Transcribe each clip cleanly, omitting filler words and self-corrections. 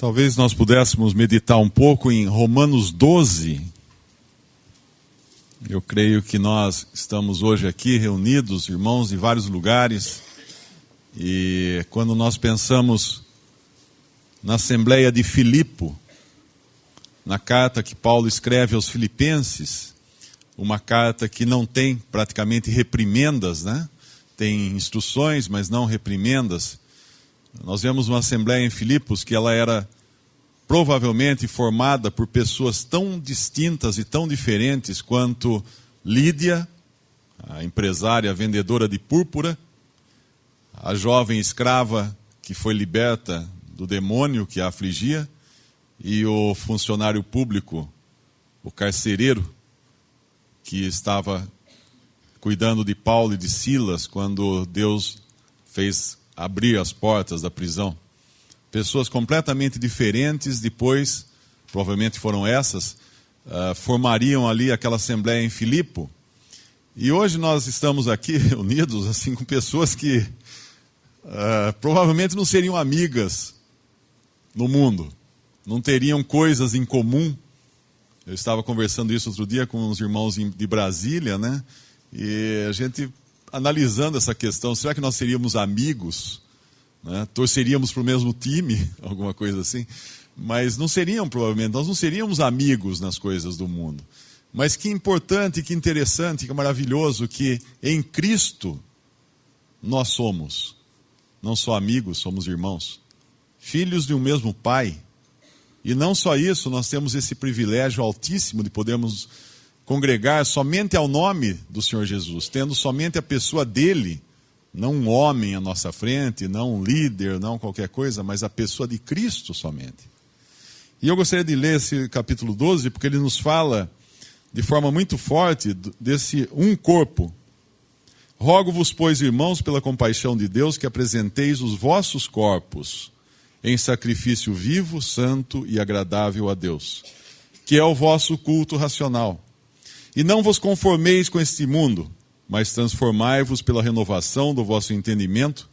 Talvez nós pudéssemos meditar um pouco em Romanos 12. Eu creio que nós estamos hoje aqui reunidos, irmãos de vários lugares, e quando nós pensamos na Assembleia de Filipo, na carta que Paulo escreve aos Filipenses, uma carta que não tem praticamente reprimendas, né? Tem instruções, mas não reprimendas. Nós vemos uma Assembleia em Filipos que ela era provavelmente formada por pessoas tão distintas e tão diferentes quanto Lídia, a empresária vendedora de púrpura, a jovem escrava que foi liberta do demônio que a afligia, e o funcionário público, o carcereiro, que estava cuidando de Paulo e de Silas quando Deus fez abrir as portas da prisão. Pessoas completamente diferentes, depois, provavelmente foram essas, formariam ali aquela assembleia em Filipo. E hoje nós estamos aqui reunidos assim, com pessoas que provavelmente não seriam amigas no mundo, não teriam coisas em comum. Eu estava conversando isso outro dia com uns irmãos de Brasília, né? E a gente analisando essa questão, será que nós seríamos amigos? Né? Torceríamos para o mesmo time, alguma coisa assim? Mas não seriam, provavelmente, nós não seríamos amigos nas coisas do mundo. Mas que importante, que interessante, que maravilhoso que em Cristo nós somos, não só amigos, somos irmãos, filhos de um mesmo Pai. E não só isso, nós temos esse privilégio altíssimo de podermos congregar somente ao nome do Senhor Jesus, tendo somente a pessoa dele, não um homem à nossa frente, não um líder, não qualquer coisa, mas a pessoa de Cristo somente. E eu gostaria de ler esse capítulo 12, porque ele nos fala de forma muito forte desse um corpo. Rogo-vos, pois, irmãos, pela compaixão de Deus, que apresenteis os vossos corpos em sacrifício vivo, santo e agradável a Deus, que é o vosso culto racional. E não vos conformeis com este mundo, mas transformai-vos pela renovação do vosso entendimento,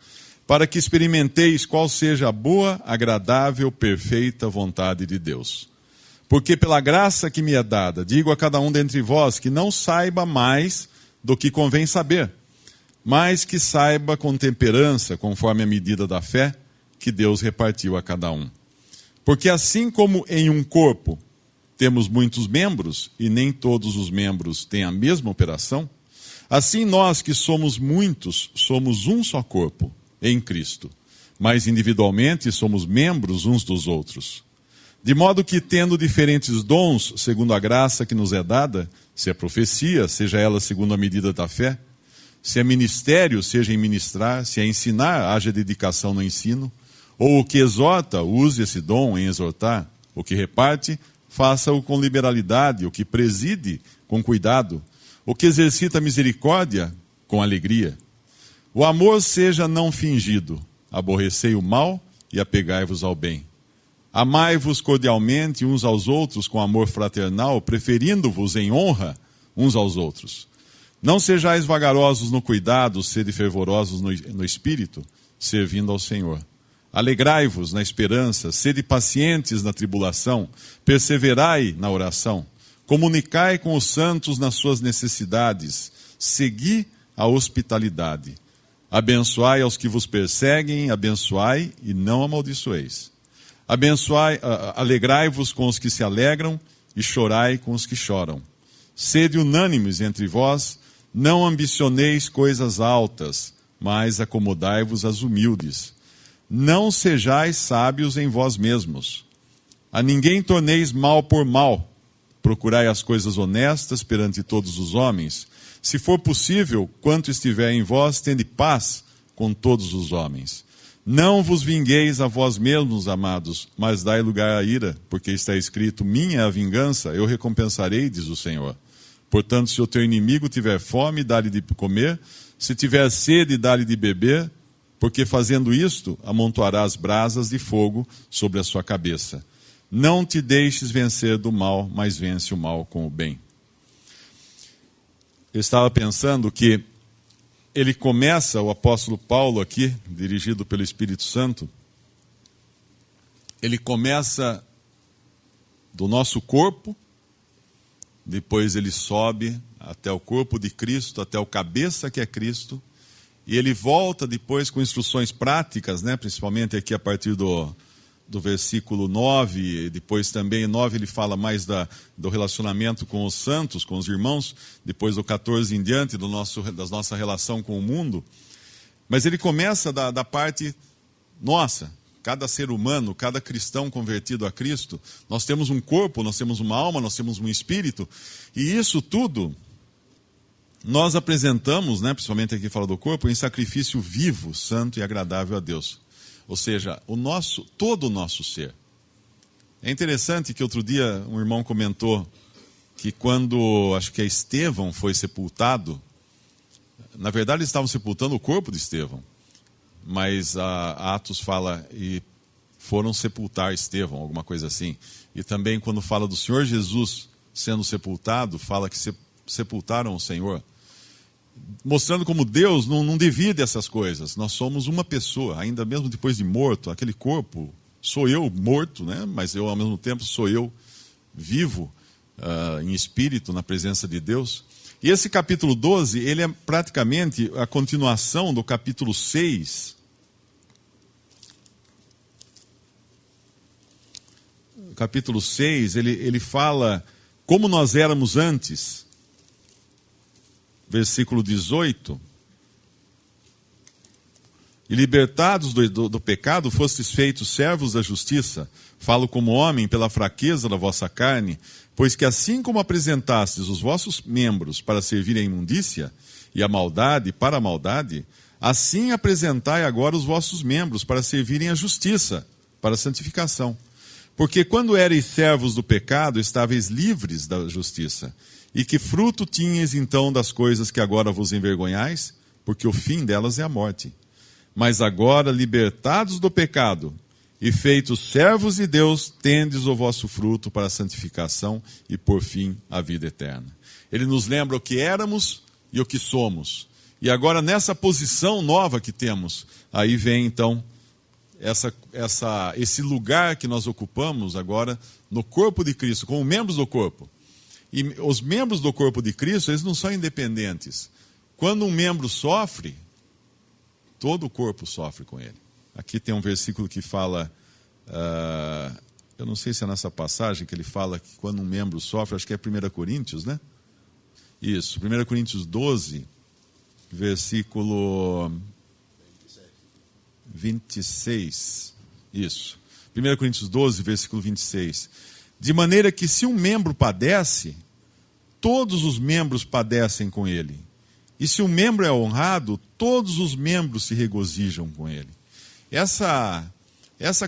para que experimenteis qual seja a boa, agradável, perfeita vontade de Deus. Porque pela graça que me é dada, digo a cada um dentre vós que não saiba mais do que convém saber, mas que saiba com temperança, conforme a medida da fé que Deus repartiu a cada um. Porque assim como em um corpo temos muitos membros, e nem todos os membros têm a mesma operação, assim nós que somos muitos, somos um só corpo, em Cristo, mas individualmente somos membros uns dos outros. De modo que, tendo diferentes dons, segundo a graça que nos é dada, se é profecia, seja ela segundo a medida da fé, se é ministério, seja em ministrar, se é ensinar, haja dedicação no ensino, ou o que exorta, use esse dom em exortar, o que reparte, faça-o com liberalidade, o que preside, com cuidado, o que exercita a misericórdia, com alegria. O amor seja não fingido, aborrecei o mal e apegai-vos ao bem. Amai-vos cordialmente uns aos outros com amor fraternal, preferindo-vos em honra uns aos outros. Não sejais vagarosos no cuidado, sede fervorosos no espírito, servindo ao Senhor. Alegrai-vos na esperança, sede pacientes na tribulação, perseverai na oração. Comunicai com os santos nas suas necessidades, segui a hospitalidade. Abençoai aos que vos perseguem, abençoai e não amaldiçoeis. Alegrai-vos com os que se alegram e chorai com os que choram. Sede unânimes entre vós, não ambicioneis coisas altas, mas acomodai-vos às humildes. Não sejais sábios em vós mesmos. A ninguém torneis mal por mal. Procurai as coisas honestas perante todos os homens. Se for possível, quanto estiver em vós, tende paz com todos os homens. Não vos vingueis a vós mesmos, amados, mas dai lugar à ira, porque está escrito, minha é a vingança, eu recompensarei, diz o Senhor. Portanto, se o teu inimigo tiver fome, dá-lhe de comer, se tiver sede, dá-lhe de beber, porque fazendo isto, amontoarás brasas de fogo sobre a sua cabeça. Não te deixes vencer do mal, mas vence o mal com o bem. Eu estava pensando que ele começa, o apóstolo Paulo aqui, dirigido pelo Espírito Santo, ele começa do nosso corpo, depois ele sobe até o corpo de Cristo, até o cabeça que é Cristo, e ele volta depois com instruções práticas, né? Principalmente aqui a partir do versículo 9, e depois também 9 ele fala mais do relacionamento com os santos, com os irmãos, depois do 14 em diante da nossa relação com o mundo. Mas ele começa da parte nossa, cada ser humano, cada cristão convertido a Cristo, nós temos um corpo, nós temos uma alma, nós temos um espírito, e isso tudo nós apresentamos, né, principalmente aqui fala do corpo, em sacrifício vivo, santo e agradável a Deus. Ou seja, todo o nosso ser. É interessante que outro dia um irmão comentou que quando, acho que Estevão foi sepultado, na verdade eles estavam sepultando o corpo de Estevão, mas Atos fala, e foram sepultar Estevão, alguma coisa assim. E também quando fala do Senhor Jesus sendo sepultado, fala que sepultaram o Senhor, mostrando como Deus não divide essas coisas. Nós somos uma pessoa, ainda mesmo depois de morto, aquele corpo, sou eu morto, né? Mas eu ao mesmo tempo sou eu vivo em espírito, na presença de Deus. E esse capítulo 12, ele é praticamente a continuação do capítulo 6. O capítulo 6, ele fala como nós éramos antes. Versículo 18. E libertados do pecado, fostes feitos servos da justiça. Falo como homem pela fraqueza da vossa carne, pois que assim como apresentastes os vossos membros para servir à imundícia, e a maldade para a maldade, assim apresentai agora os vossos membros para servirem à justiça, para a santificação. Porque quando erais servos do pecado, estáveis livres da justiça. E que fruto tinhas então das coisas que agora vos envergonhais? Porque o fim delas é a morte. Mas agora, libertados do pecado e feitos servos de Deus, tendes o vosso fruto para a santificação e, por fim, a vida eterna. Ele nos lembra o que éramos e o que somos. E agora, nessa posição nova que temos, aí vem então esse lugar que nós ocupamos agora no corpo de Cristo, como membros do corpo. E os membros do corpo de Cristo, eles não são independentes. Quando um membro sofre, todo o corpo sofre com ele. Aqui tem um versículo que fala, eu não sei se é nessa passagem que ele fala que quando um membro sofre, acho que é 1 Coríntios, né? Isso, 1 Coríntios 12, versículo 26. Isso, 1 Coríntios 12, versículo 26. De maneira que se um membro padece, todos os membros padecem com ele. E se um membro é honrado, todos os membros se regozijam com ele. Essa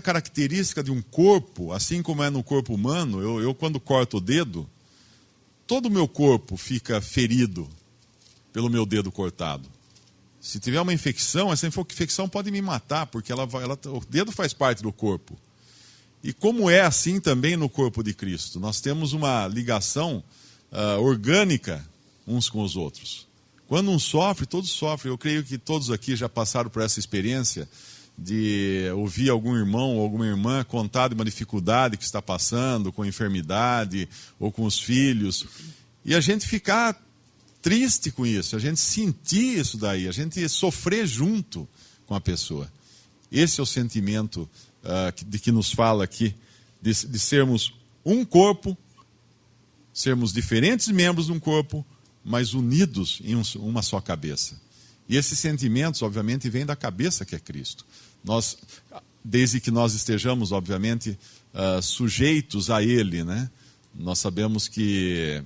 característica de um corpo, assim como é no corpo humano, eu quando corto o dedo, todo o meu corpo fica ferido pelo meu dedo cortado. Se tiver uma infecção, essa infecção pode me matar, porque o dedo faz parte do corpo. E como é assim também no corpo de Cristo, nós temos uma ligação orgânica uns com os outros. Quando um sofre, todos sofrem. Eu creio que todos aqui já passaram por essa experiência de ouvir algum irmão ou alguma irmã contar de uma dificuldade que está passando, com enfermidade ou com os filhos. E a gente ficar triste com isso, a gente sentir isso daí, a gente sofrer junto com a pessoa. Esse é o sentimento de que nos fala aqui, de sermos um corpo, sermos diferentes membros de um corpo, mas unidos em uma só cabeça. E esses sentimentos, obviamente, vêm da cabeça que é Cristo. Nós, desde que nós estejamos, obviamente, sujeitos a Ele, né? Nós sabemos que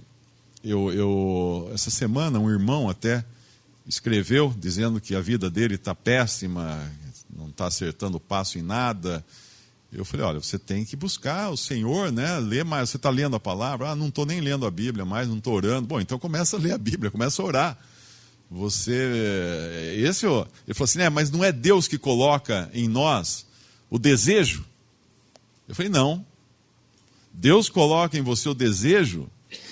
essa semana um irmão até escreveu dizendo que a vida dele está péssima, não está acertando o passo em nada. Eu falei, olha, você tem que buscar o Senhor, né? Ler mais. Você está lendo a palavra? Não estou nem lendo a Bíblia mais, não estou orando. Bom, então começa a ler a Bíblia, começa a orar. Ele falou assim, mas não é Deus que coloca em nós o desejo? Eu falei, não. Deus coloca em você o desejo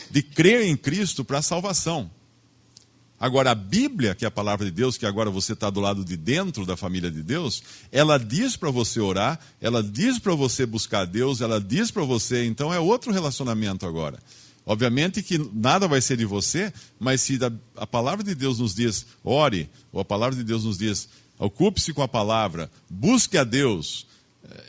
de crer em Cristo para a salvação. Agora, a Bíblia, que é a palavra de Deus, que agora você está do lado de dentro da família de Deus, ela diz para você orar, ela diz para você buscar Deus, ela diz para você, então é outro relacionamento agora. Obviamente que nada vai ser de você, mas se a palavra de Deus nos diz, ore, ou a palavra de Deus nos diz, ocupe-se com a palavra, busque a Deus,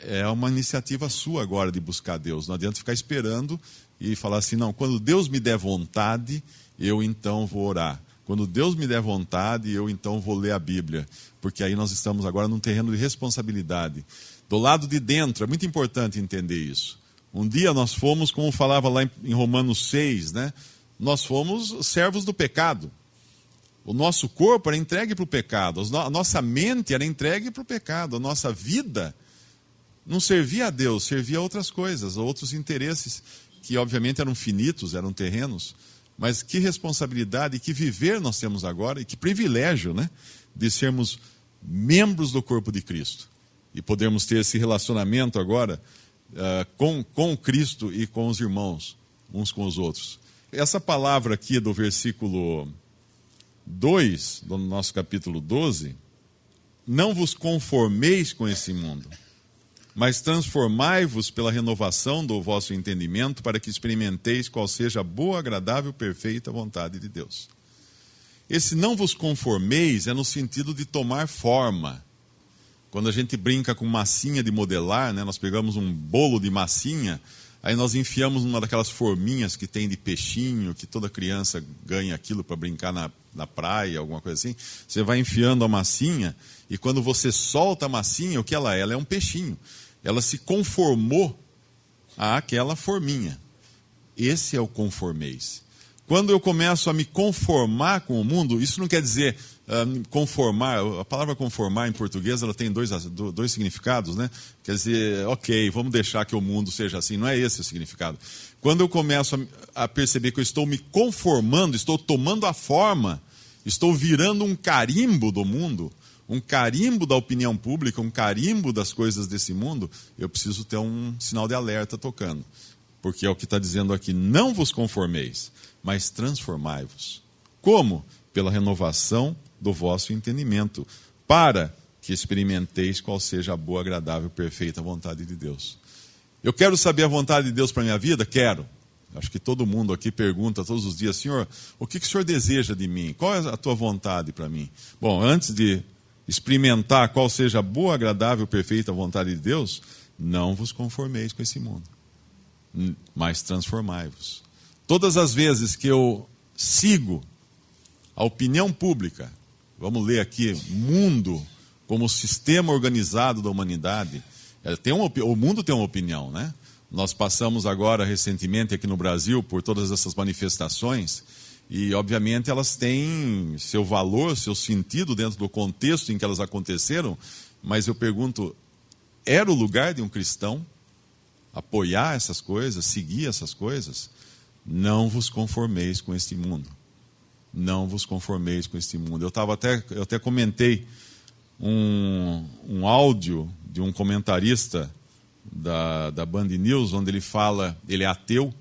é uma iniciativa sua agora de buscar a Deus. Não adianta ficar esperando e falar assim, não, quando Deus me der vontade, eu então vou orar. Quando Deus me der vontade, eu então vou ler a Bíblia. Porque aí nós estamos agora num terreno de responsabilidade. Do lado de dentro, é muito importante entender isso. Um dia nós fomos, como falava lá em Romanos 6, né? Nós fomos servos do pecado. O nosso corpo era entregue para o pecado. A nossa mente era entregue para o pecado. A nossa vida não servia a Deus, servia a outras coisas, a outros interesses, que obviamente eram finitos, eram terrenos. Mas que responsabilidade e que viver nós temos agora, e que privilégio, né, de sermos membros do corpo de Cristo. E podermos ter esse relacionamento agora com Cristo e com os irmãos, uns com os outros. Essa palavra aqui do versículo 2, do nosso capítulo 12, não vos conformeis com esse mundo, mas transformai-vos pela renovação do vosso entendimento, para que experimenteis qual seja a boa, agradável, perfeita vontade de Deus. Esse não vos conformeis é no sentido de tomar forma. Quando a gente brinca com massinha de modelar, né, nós pegamos um bolo de massinha, aí nós enfiamos numa daquelas forminhas que tem de peixinho, que toda criança ganha aquilo para brincar na praia, alguma coisa assim. Você vai enfiando a massinha, e quando você solta a massinha, o que ela é? Ela é um peixinho. Ela se conformou àquela forminha. Esse é o conformeis. Quando eu começo a me conformar com o mundo, isso não quer dizer conformar. A palavra conformar em português ela tem dois significados, né? Quer dizer, ok, vamos deixar que o mundo seja assim. Não é esse o significado. Quando eu começo a perceber que eu estou me conformando, estou tomando a forma, estou virando um carimbo do mundo, um carimbo da opinião pública, um carimbo das coisas desse mundo, eu preciso ter um sinal de alerta tocando. Porque é o que está dizendo aqui, não vos conformeis, mas transformai-vos. Como? Pela renovação do vosso entendimento, para que experimenteis qual seja a boa, agradável, perfeita vontade de Deus. Eu quero saber a vontade de Deus para a minha vida? Quero. Acho que todo mundo aqui pergunta todos os dias, Senhor, o que o Senhor deseja de mim? Qual é a tua vontade para mim? Bom, antes de experimentar qual seja a boa, agradável, perfeita vontade de Deus, não vos conformeis com esse mundo, mas transformai-vos. Todas as vezes que eu sigo a opinião pública, vamos ler aqui, mundo como sistema organizado da humanidade, o mundo tem uma opinião, né? Nós passamos agora, recentemente, aqui no Brasil, por todas essas manifestações, e, obviamente, elas têm seu valor, seu sentido dentro do contexto em que elas aconteceram, mas eu pergunto, era o lugar de um cristão apoiar essas coisas, seguir essas coisas? Não vos conformeis com este mundo. Não vos conformeis com este mundo. Eu até comentei um áudio de um comentarista da Band News, onde ele fala, ele é ateu,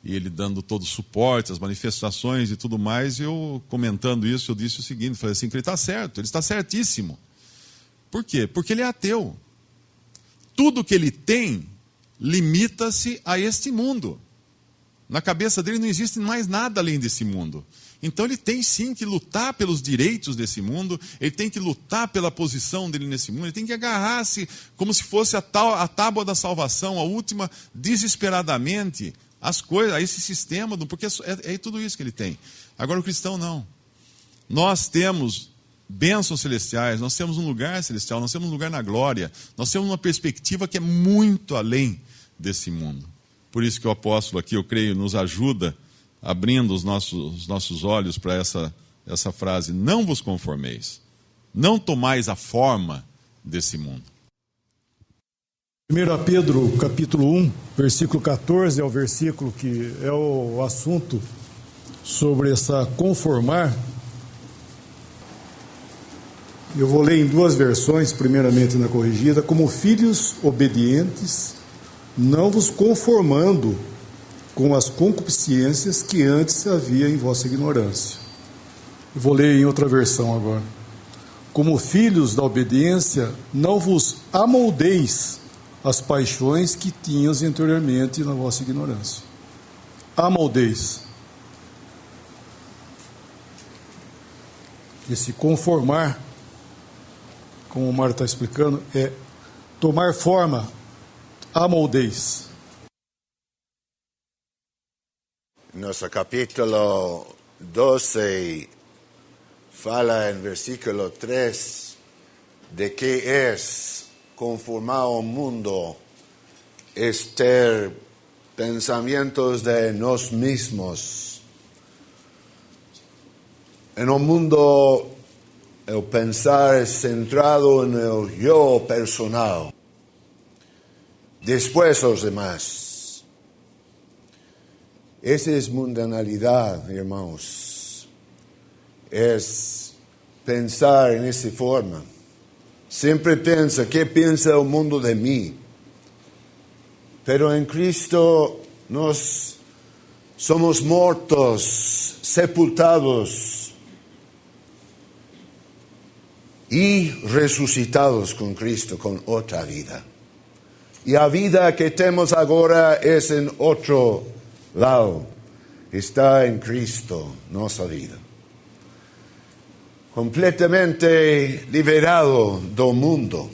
e ele dando todo o suporte, as manifestações e tudo mais, e eu comentando isso, eu disse o seguinte, falei assim, que ele está certo, ele está certíssimo. Por quê? Porque ele é ateu. Tudo que ele tem limita-se a este mundo. Na cabeça dele não existe mais nada além desse mundo. Então ele tem sim que lutar pelos direitos desse mundo, ele tem que lutar pela posição dele nesse mundo, ele tem que agarrar-se como se fosse a tábua da salvação, a última, desesperadamente, as coisas, a esse sistema, porque é tudo isso que ele tem. Agora o cristão não. Nós temos bênçãos celestiais, nós temos um lugar celestial, nós temos um lugar na glória, nós temos uma perspectiva que é muito além desse mundo. Por isso que o apóstolo aqui, eu creio, nos ajuda, abrindo os nossos olhos para essa frase, não vos conformeis, não tomais a forma desse mundo. 1 Pedro, capítulo 1, versículo 14, é o versículo que é o assunto sobre essa conformar. Eu vou ler em duas versões, primeiramente na corrigida, como filhos obedientes, não vos conformando com as concupiscências que antes havia em vossa ignorância. Eu vou ler em outra versão agora. Como filhos da obediência, não vos amoldeis as paixões que tinhas anteriormente na vossa ignorância. Amoldeis. Esse conformar, como o Mário está explicando, é tomar forma. Amoldeis. Nosso capítulo 12 fala em versículo 3 de que es conformar ao mundo, es ter pensamientos de nós mesmos. En un mundo, el pensar es centrado en el yo personal, después los demás. Esa es mundanalidad, hermanos. Es pensar en esa forma. Siempre piensa, ¿qué piensa el mundo de mí? Pero en Cristo nos somos muertos, sepultados y resucitados con Cristo, con otra vida. Y la vida que tenemos ahora es en otro lado. Está en Cristo, nuestra vida. Completamente liberado del mundo.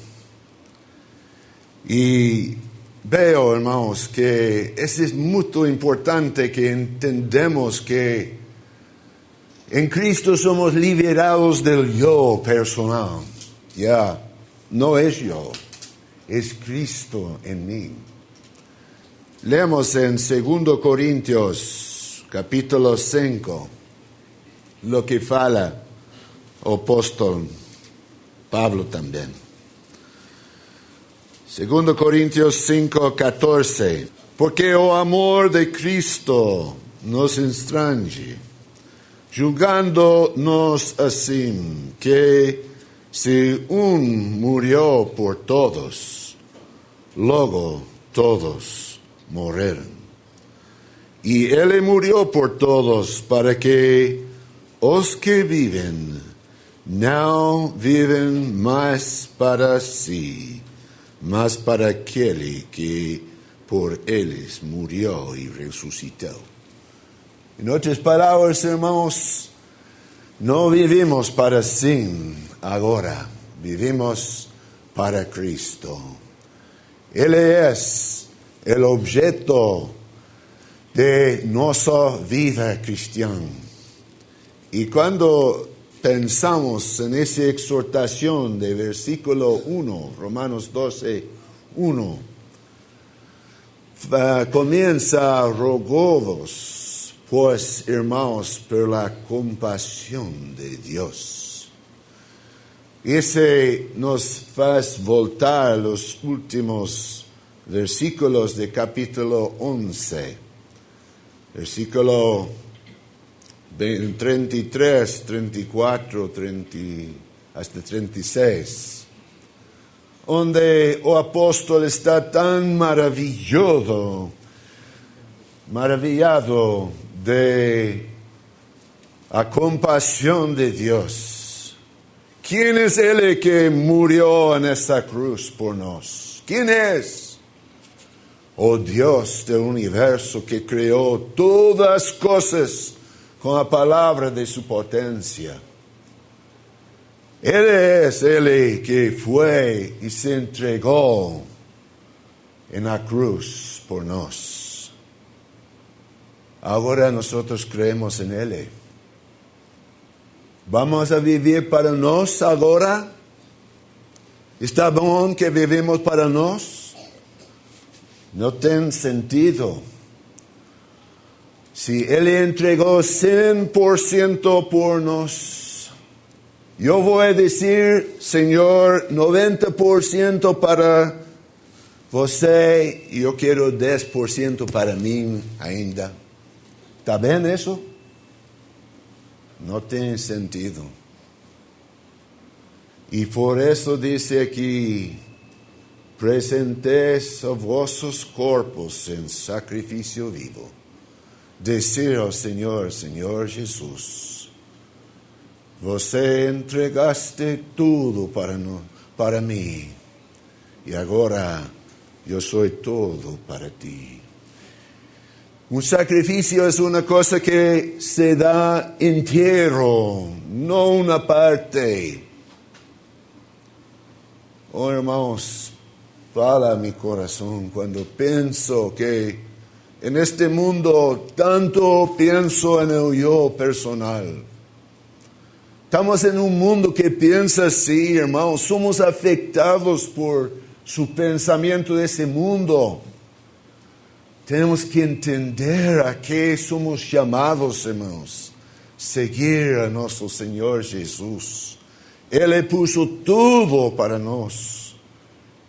Y veo, hermanos, que eso es muy importante que entendemos que en Cristo somos liberados del yo personal. Ya, no es yo, es Cristo en mí. Leemos en 2 Corintios, capítulo 5, lo que fala el apóstol Pablo también. 2 Corintios 5, 14. Porque el amor de Cristo nos estrange, julgándonos así, que si un murió por todos, luego todos morreron. Y Él murió por todos para que os que viven no viven más para sí, mas para aquel que por ellos murió y resucitó. En otras palabras, hermanos, no vivimos para sí ahora, vivimos para Cristo. Él es el objeto de nuestra vida cristiana. Y cuando pensamos en esa exhortación de versículo 1, Romanos 12, 1, comienza rogovos, pues hermanos, por la compasión de Dios. Ese nos hace voltar los últimos versículos de capítulo 11, versículo 33, 34, 30, hasta 36, donde el apóstol está tan maravillado de la compasión de Dios. ¿Quién es Él que murió en esta cruz por nos? ¿Quién es? Oh Dios del universo que creó todas cosas con la palabra de su potencia. Él es el que fue y se entregó en la cruz por nos. Ahora nosotros creemos en Él. ¿Vamos a vivir para nos ahora? ¿Está bien que vivimos para nos? No tiene sentido. Si Él entregó 100% por nos, yo voy a decir, Señor, 90% para você y yo quiero 10% para mí ainda. ¿Está bien eso? No tiene sentido. Y por eso dice aquí, presentéis a vuestros cuerpos en sacrificio vivo. Decir al Señor, Señor Jesús, Você entregaste tudo para mim. E agora eu sou todo para ti. Um sacrifício é uma coisa que se dá inteiro, não uma parte. Oh, irmãos, fala meu coração quando penso que neste mundo tanto penso no eu personal. Estamos em um mundo que pensa assim, irmãos, somos afetados por seu pensamento desse mundo. Temos que entender a que somos chamados, irmãos. Seguir a nosso Senhor Jesus. Ele puso tudo para nós.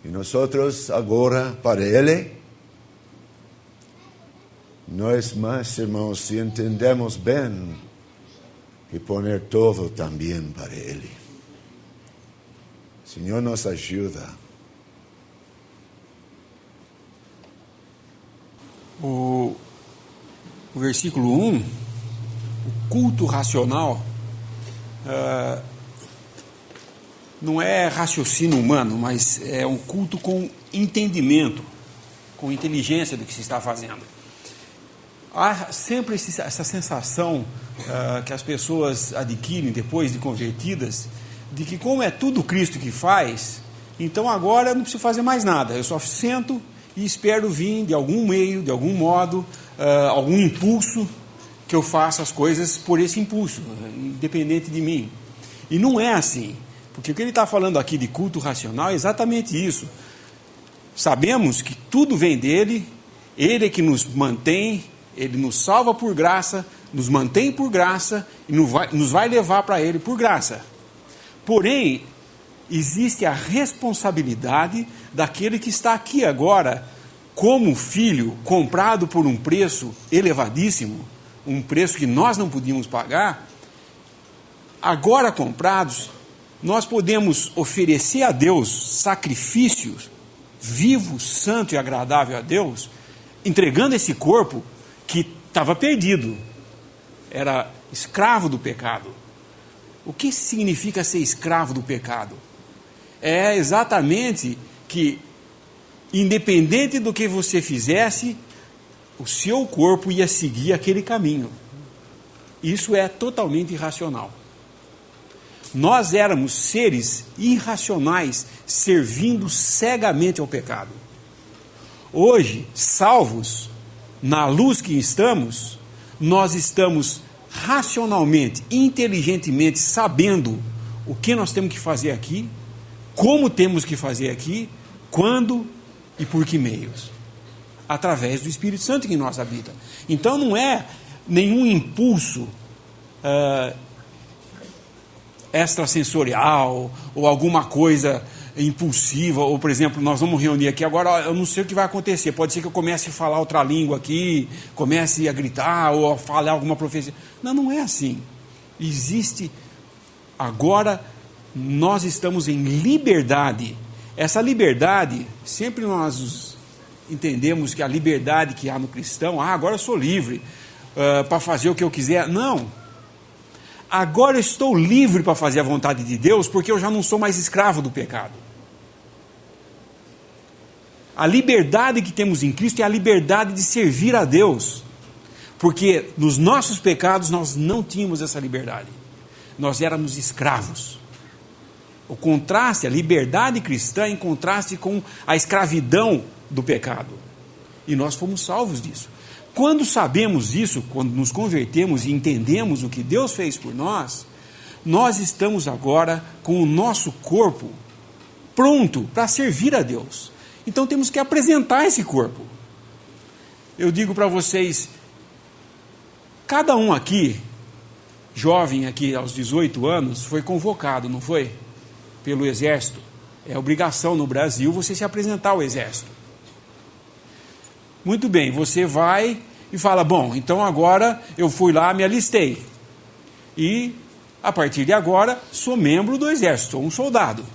E nós agora para Ele. Nós mais, irmãos, se entendemos bem, que poner tudo também para Ele. Senhor nos ajuda. O versículo 1, o culto racional, não é raciocínio humano, mas é um culto com entendimento, com inteligência do que se está fazendo. Há sempre essa sensação que as pessoas adquirem depois de convertidas, de que como é tudo Cristo que faz, então agora eu não preciso fazer mais nada, eu só sento e espero vir de algum meio, de algum modo, algum impulso, que eu faça as coisas por esse impulso, independente de mim. E não é assim, porque o que ele está falando aqui de culto racional é exatamente isso. Sabemos que tudo vem dele, ele é que nos mantém, ele nos salva por graça, nos mantém por graça e nos vai levar para ele por graça. Porém, existe a responsabilidade daquele que está aqui agora, como filho, comprado por um preço elevadíssimo, um preço que nós não podíamos pagar. Agora comprados, nós podemos oferecer a Deus sacrifícios vivo, santo e agradável a Deus, entregando esse corpo que estava perdido, era escravo do pecado. O que significa ser escravo do pecado? É exatamente que, independente do que você fizesse, o seu corpo ia seguir aquele caminho. Isso é totalmente irracional. Nós éramos seres irracionais, servindo cegamente ao pecado. Hoje, salvos, na luz que estamos, nós estamos racionalmente, inteligentemente, sabendo o que nós temos que fazer aqui, como temos que fazer aqui, quando e por que meios? Através do Espírito Santo que em nós habita. Então não é nenhum impulso extrasensorial ou alguma coisa impulsiva, ou por exemplo, nós vamos reunir aqui agora, eu não sei o que vai acontecer, pode ser que eu comece a falar outra língua aqui, comece a gritar ou a falar alguma profecia. Não é assim. Existe agora, nós estamos em liberdade. Essa liberdade, sempre nós entendemos que a liberdade que há no cristão, agora eu sou livre para fazer o que eu quiser. Não. Agora eu estou livre para fazer a vontade de Deus, porque eu já não sou mais escravo do pecado. A liberdade que temos em Cristo é a liberdade de servir a Deus, porque nos nossos pecados nós não tínhamos essa liberdade. Nós éramos escravos. O contraste, a liberdade cristã em contraste com a escravidão do pecado. E nós fomos salvos disso. Quando sabemos isso, quando nos convertemos e entendemos o que Deus fez por nós, nós estamos agora com o nosso corpo pronto para servir a Deus. Então temos que apresentar esse corpo. Eu digo para vocês, cada um aqui, jovem aqui aos 18 anos, foi convocado, não foi? Pelo Exército. É obrigação no Brasil você se apresentar ao Exército. Muito bem, você vai e fala, bom, então agora eu fui lá, me alistei. E, a partir de agora, sou membro do Exército, sou um soldado.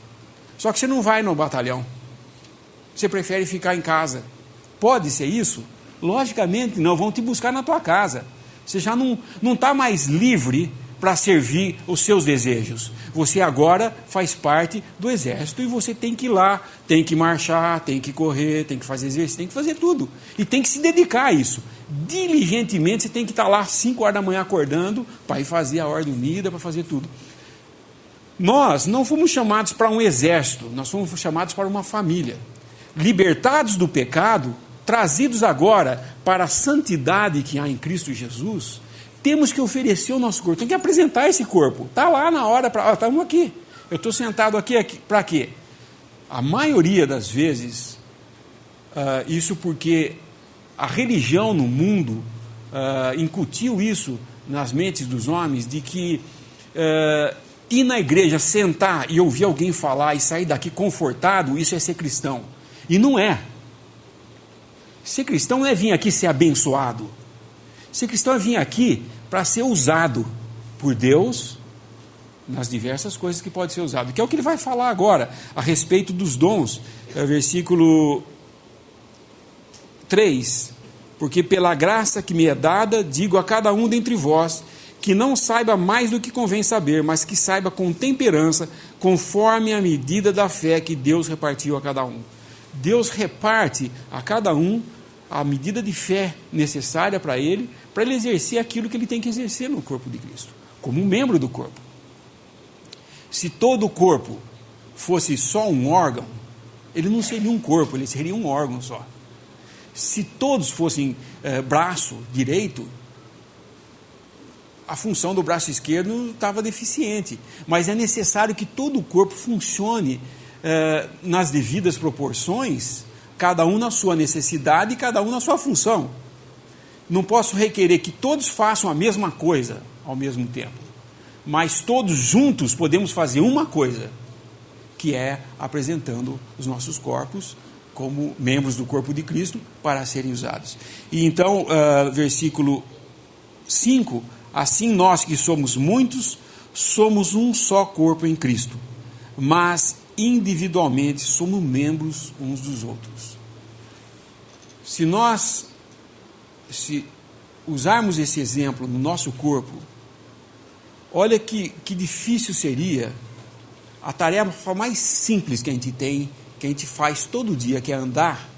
Só que você não vai no batalhão. Você prefere ficar em casa. Pode ser isso? Logicamente não, vão te buscar na tua casa. Você já não está mais livre para servir os seus desejos. Você agora faz parte do exército e você tem que ir lá, tem que marchar, tem que correr, tem que fazer exercício, tem que fazer tudo. E tem que se dedicar a isso. Diligentemente você tem que estar lá às 5 horas da manhã acordando para ir fazer a ordem unida, para fazer tudo. Nós não fomos chamados para um exército, nós fomos chamados para uma família. Libertados do pecado, trazidos agora para a santidade que há em Cristo Jesus, temos que oferecer o nosso corpo, tem que apresentar esse corpo. Está lá na hora, estamos aqui. Eu estou sentado aqui para quê? A maioria das vezes, isso porque a religião no mundo incutiu isso nas mentes dos homens, de que ir na igreja, sentar e ouvir alguém falar e sair daqui confortado, isso é ser cristão. E não é. Ser cristão não é vir aqui ser abençoado. Ser cristão é vir aqui para ser usado por Deus nas diversas coisas que pode ser usado, que é o que ele vai falar agora a respeito dos dons, versículo 3, porque pela graça que me é dada, digo a cada um dentre vós, que não saiba mais do que convém saber, mas que saiba com temperança, conforme a medida da fé que Deus repartiu a cada um. Deus reparte a cada um a medida de fé necessária para ele exercer aquilo que ele tem que exercer no corpo de Cristo, como um membro do corpo. Se todo o corpo fosse só um órgão, ele não seria um corpo, ele seria um órgão só. Se todos fossem braço direito, a função do braço esquerdo estava deficiente, mas é necessário que todo o corpo funcione nas devidas proporções, cada um na sua necessidade e cada um na sua função. Não posso requerer que todos façam a mesma coisa ao mesmo tempo, mas todos juntos podemos fazer uma coisa, que é apresentando os nossos corpos como membros do corpo de Cristo para serem usados. E então, versículo 5, assim nós que somos muitos, somos um só corpo em Cristo, mas individualmente somos membros uns dos outros. Se usarmos esse exemplo no nosso corpo, olha que difícil seria a tarefa mais simples que a gente tem, que a gente faz todo dia, que é andar,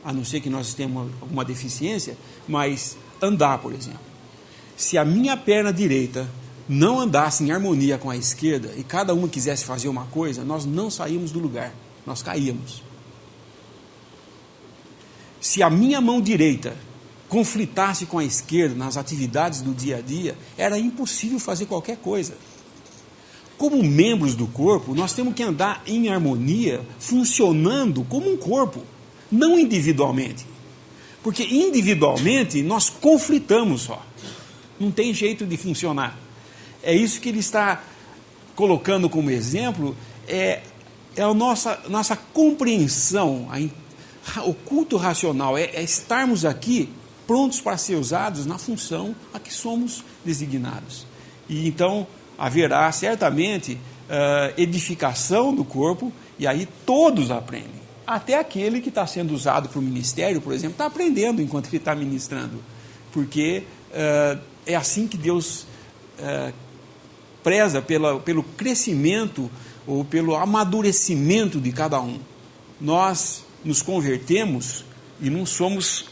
a não ser que nós tenhamos alguma deficiência, mas andar, por exemplo. Se a minha perna direita não andasse em harmonia com a esquerda e cada uma quisesse fazer uma coisa, nós não saímos do lugar, nós caíamos. Se a minha mão direita conflitasse com a esquerda nas atividades do dia a dia, era impossível fazer qualquer coisa. Como membros do corpo, nós temos que andar em harmonia, funcionando como um corpo, não individualmente. Porque individualmente nós conflitamos só. Não tem jeito de funcionar. É isso que ele está colocando como exemplo, é a nossa compreensão, o culto racional, é estarmos aqui prontos para ser usados na função a que somos designados. E então haverá certamente edificação do corpo, e aí todos aprendem. Até aquele que está sendo usado para o ministério, por exemplo, está aprendendo enquanto ele está ministrando, porque é assim que Deus preza pelo crescimento ou pelo amadurecimento de cada um. Nós nos convertemos e não somos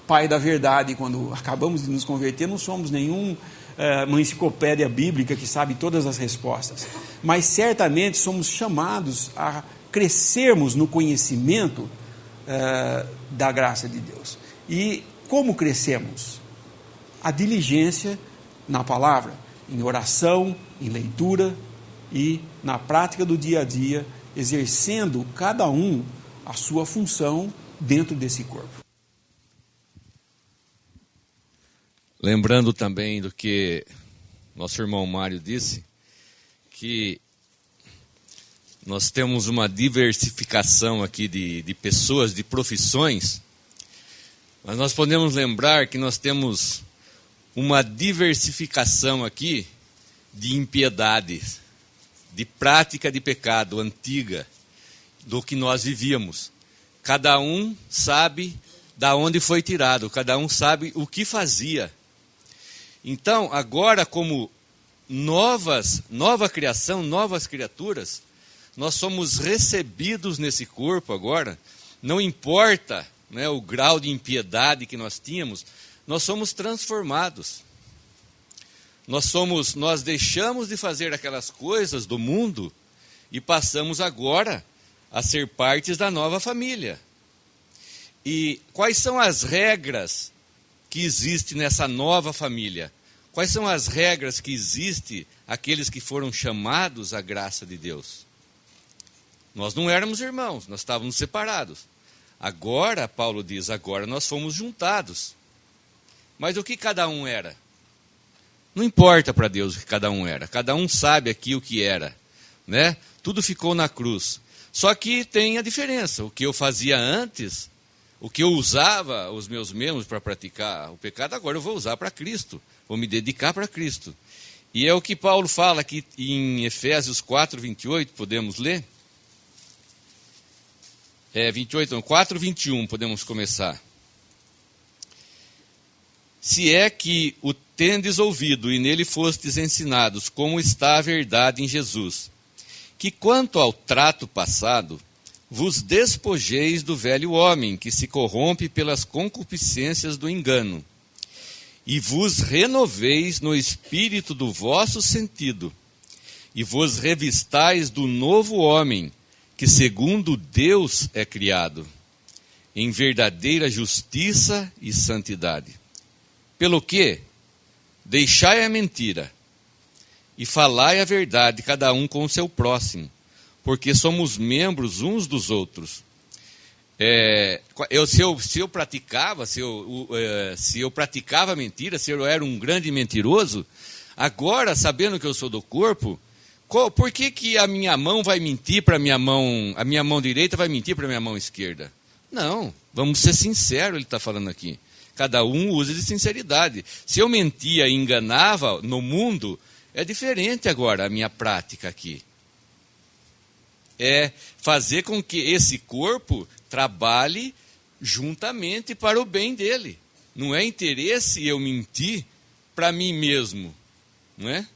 pai da verdade. Quando acabamos de nos converter, não somos uma enciclopédia bíblica que sabe todas as respostas, mas certamente somos chamados a crescermos no conhecimento da graça de Deus. E como crescemos? A diligência na palavra, em oração, em leitura e na prática do dia a dia, exercendo cada um a sua função dentro desse corpo. Lembrando também do que nosso irmão Mário disse, que nós temos uma diversificação aqui de pessoas, de profissões, mas nós podemos lembrar que nós temos uma diversificação aqui de impiedades, de prática de pecado antiga, do que nós vivíamos. Cada um sabe da onde foi tirado, cada um sabe o que fazia. Então, agora como nova criação, novas criaturas, nós somos recebidos nesse corpo agora, não importa, né, o grau de impiedade que nós tínhamos, nós somos transformados. Nós deixamos de fazer aquelas coisas do mundo e passamos agora a ser partes da nova família. E quais são as regras que existem nessa nova família? Quais são as regras que existem aqueles que foram chamados à graça de Deus? Nós não éramos irmãos, nós estávamos separados. Agora, Paulo diz, agora nós fomos juntados. Mas o que cada um era? Não importa para Deus o que cada um era. Cada um sabe aqui o que era, né? Tudo ficou na cruz. Só que tem a diferença. O que eu fazia antes, o que eu usava os meus membros para praticar o pecado, agora eu vou usar para Cristo. Vou me dedicar para Cristo. E é o que Paulo fala aqui em Efésios 4, 28, podemos ler? 4, 21, podemos começar. Se é que o tendes ouvido e nele fostes ensinados, como está a verdade em Jesus, que quanto ao trato passado, vos despojeis do velho homem, que se corrompe pelas concupiscências do engano, e vos renoveis no espírito do vosso sentido, e vos revistais do novo homem, que segundo Deus é criado, em verdadeira justiça e santidade. Pelo que? Deixai a mentira, e falai a verdade, cada um com o seu próximo, porque somos membros uns dos outros. Se eu praticava mentira, se eu era um grande mentiroso, agora, sabendo que eu sou do corpo, por que a minha mão vai mentir para a minha mão direita vai mentir para a minha mão esquerda? Não, vamos ser sinceros, ele está falando aqui. Cada um usa de sinceridade. Se eu mentia e enganava no mundo, é diferente agora a minha prática aqui. É fazer com que esse corpo trabalhe juntamente para o bem dele. Não é interesse eu mentir para mim mesmo, não é?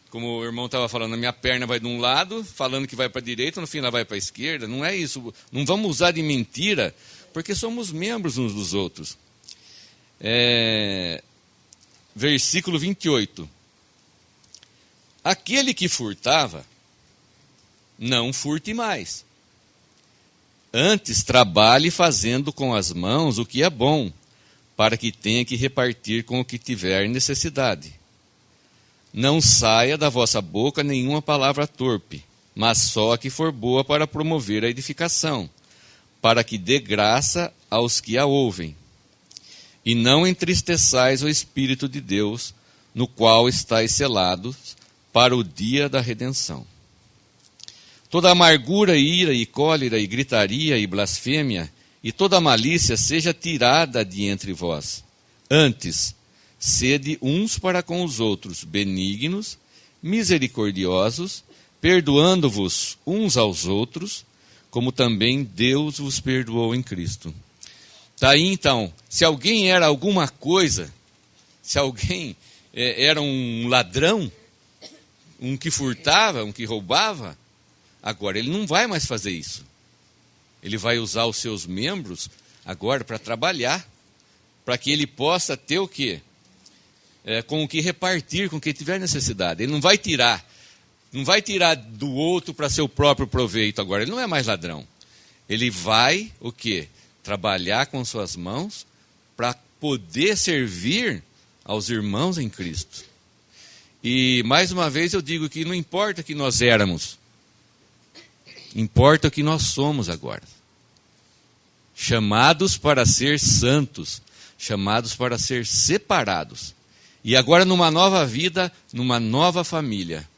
Como o irmão estava falando, a minha perna vai de um lado, falando que vai para a direita, no fim ela vai para a esquerda. Não é isso. Não vamos usar de mentira, porque somos membros uns dos outros. Versículo 28. Aquele que furtava, não furte mais. Antes trabalhe fazendo com as mãos o que é bom, para que tenha que repartir com o que tiver necessidade. Não saia da vossa boca nenhuma palavra torpe, mas só a que for boa para promover a edificação, para que dê graça aos que a ouvem. E não entristeçais o Espírito de Deus, no qual estáis selados para o dia da redenção. Toda amargura, ira e cólera e gritaria e blasfêmia e toda malícia seja tirada de entre vós. Antes, sede uns para com os outros benignos, misericordiosos, perdoando-vos uns aos outros, como também Deus vos perdoou em Cristo. Daí então, se alguém era alguma coisa, se alguém era um ladrão, um que furtava, um que roubava, agora ele não vai mais fazer isso. Ele vai usar os seus membros agora para trabalhar, para que ele possa ter o quê? Com o que repartir, com o que tiver necessidade. Ele não vai tirar do outro para seu próprio proveito agora. Ele não é mais ladrão. Ele vai o quê? Trabalhar com suas mãos para poder servir aos irmãos em Cristo. E mais uma vez eu digo que não importa o que nós éramos, importa o que nós somos agora. Chamados para ser santos, chamados para ser separados. E agora numa nova vida, numa nova família.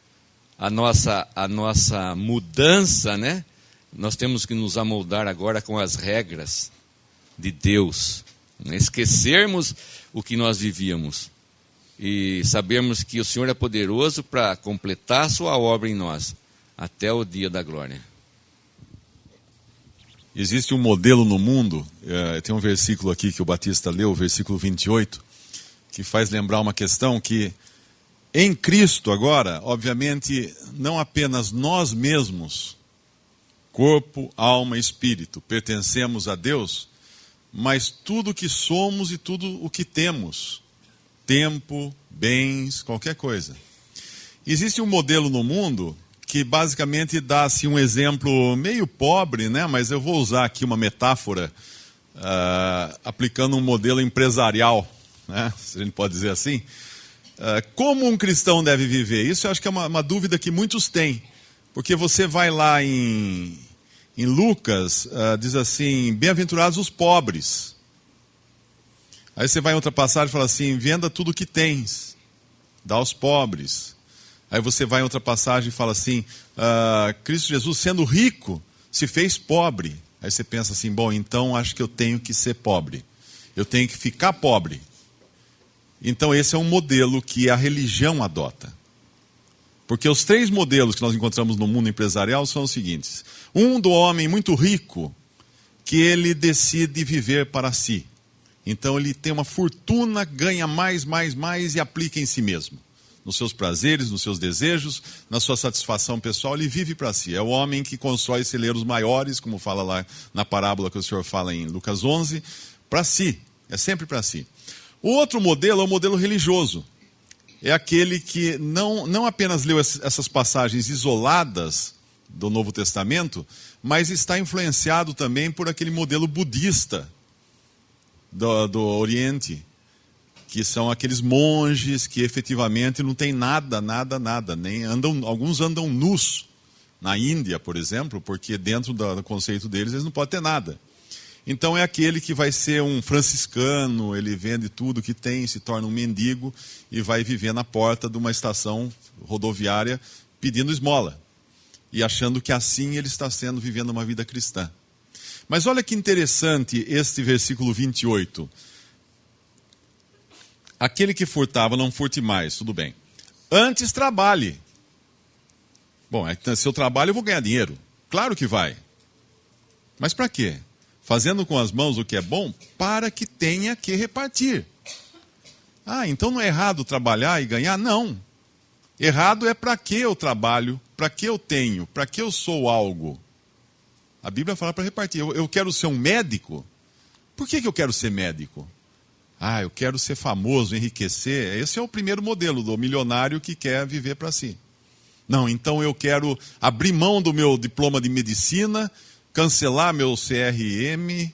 A nossa mudança, né? Nós temos que nos amoldar agora com as regras de Deus. Esquecermos o que nós vivíamos. E sabermos que o Senhor é poderoso para completar a sua obra em nós, até o dia da glória. Existe um modelo no mundo, tem um versículo aqui que o Batista leu, o versículo 28, que faz lembrar uma questão que em Cristo agora, obviamente, não apenas nós mesmos, corpo, alma e espírito, pertencemos a Deus, mas tudo o que somos e tudo o que temos, tempo, bens, qualquer coisa. Existe um modelo no mundo que basicamente dá assim, um exemplo meio pobre, né? Mas eu vou usar aqui uma metáfora, aplicando um modelo empresarial, né? Se a gente pode dizer assim. Como um cristão deve viver? Isso eu acho que é uma dúvida que muitos têm. Porque você vai lá em Lucas, diz assim, bem-aventurados os pobres. Aí você vai em outra passagem e fala assim, venda tudo o que tens, dá aos pobres. Aí você vai em outra passagem e fala assim, Cristo Jesus sendo rico, se fez pobre. Aí você pensa assim, bom, então acho que eu tenho que ser pobre. Eu tenho que ficar pobre. Então esse é um modelo que a religião adota. Porque os 3 modelos que nós encontramos no mundo empresarial são os seguintes. Um do homem muito rico, que ele decide viver para si. Então ele tem uma fortuna, ganha mais e aplica em si mesmo. Nos seus prazeres, nos seus desejos, na sua satisfação pessoal, ele vive para si. É o homem que constrói celeiros maiores, como fala lá na parábola que o Senhor fala em Lucas 11, para si. É sempre para si. O outro modelo é o modelo religioso. É aquele que não apenas leu essas passagens isoladas do Novo Testamento, mas está influenciado também por aquele modelo budista do Oriente, que são aqueles monges que efetivamente não tem nada, nem alguns andam nus na Índia, por exemplo, porque dentro do conceito deles eles não podem ter nada. Então é aquele que vai ser um franciscano, ele vende tudo que tem, se torna um mendigo e vai viver na porta de uma estação rodoviária pedindo esmola. E achando que assim ele está vivendo uma vida cristã. Mas olha que interessante este versículo 28. Aquele que furtava, não furte mais, tudo bem. Antes trabalhe. Bom, se eu trabalho eu vou ganhar dinheiro. Claro que vai. Mas para quê? Fazendo com as mãos o que é bom, para que tenha que repartir. Então não é errado trabalhar e ganhar? Não. Errado é para que eu trabalho, para que eu tenho, para que eu sou algo. A Bíblia fala para repartir. Eu quero ser um médico? Por que eu quero ser médico? Eu quero ser famoso, enriquecer. Esse é o primeiro modelo do milionário que quer viver para si. Não, então eu quero abrir mão do meu diploma de medicina, cancelar meu CRM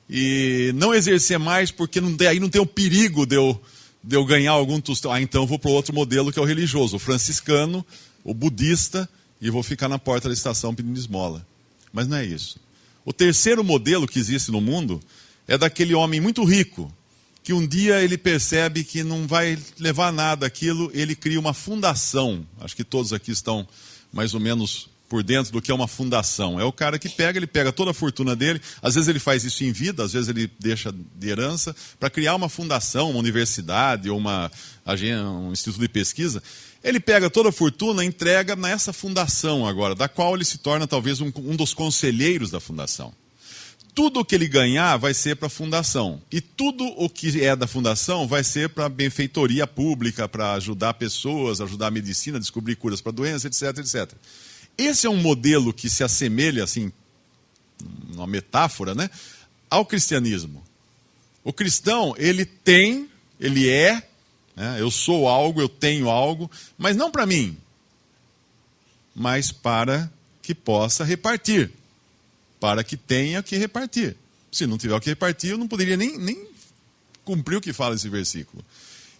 e não exercer mais, porque aí não tem o perigo de eu ganhar algum tostão. Então eu vou para o outro modelo que é o religioso, o franciscano, o budista, e vou ficar na porta da estação pedindo esmola. Mas não é isso. O terceiro modelo que existe no mundo é daquele homem muito rico, que um dia ele percebe que não vai levar nada aquilo, ele cria uma fundação. Acho que todos aqui estão mais ou menos por dentro do que é uma fundação. É o cara que ele pega toda a fortuna dele, às vezes ele faz isso em vida, às vezes ele deixa de herança, para criar uma fundação, uma universidade ou um instituto de pesquisa. Ele pega toda a fortuna e entrega nessa fundação agora, da qual ele se torna talvez um dos conselheiros da fundação. Tudo o que ele ganhar vai ser para a fundação. E tudo o que é da fundação vai ser para benfeitoria pública, para ajudar pessoas, ajudar a medicina, descobrir curas para doenças, etc, etc. Esse é um modelo que se assemelha, assim, uma metáfora, né, ao cristianismo. O cristão, ele é, né, eu sou algo, eu tenho algo, mas não para mim, mas para que possa repartir, para que tenha que repartir. Se não tiver o que repartir, eu não poderia nem cumprir o que fala esse versículo.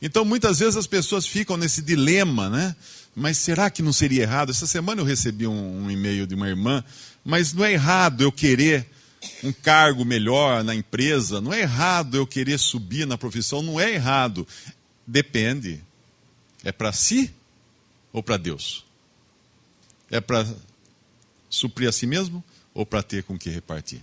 Então, muitas vezes as pessoas ficam nesse dilema, né? Mas será que não seria errado? Essa semana eu recebi um e-mail de uma irmã, mas não é errado eu querer um cargo melhor na empresa, não é errado eu querer subir na profissão, não é errado. Depende. É para si ou para Deus? É para suprir a si mesmo ou para ter com que repartir?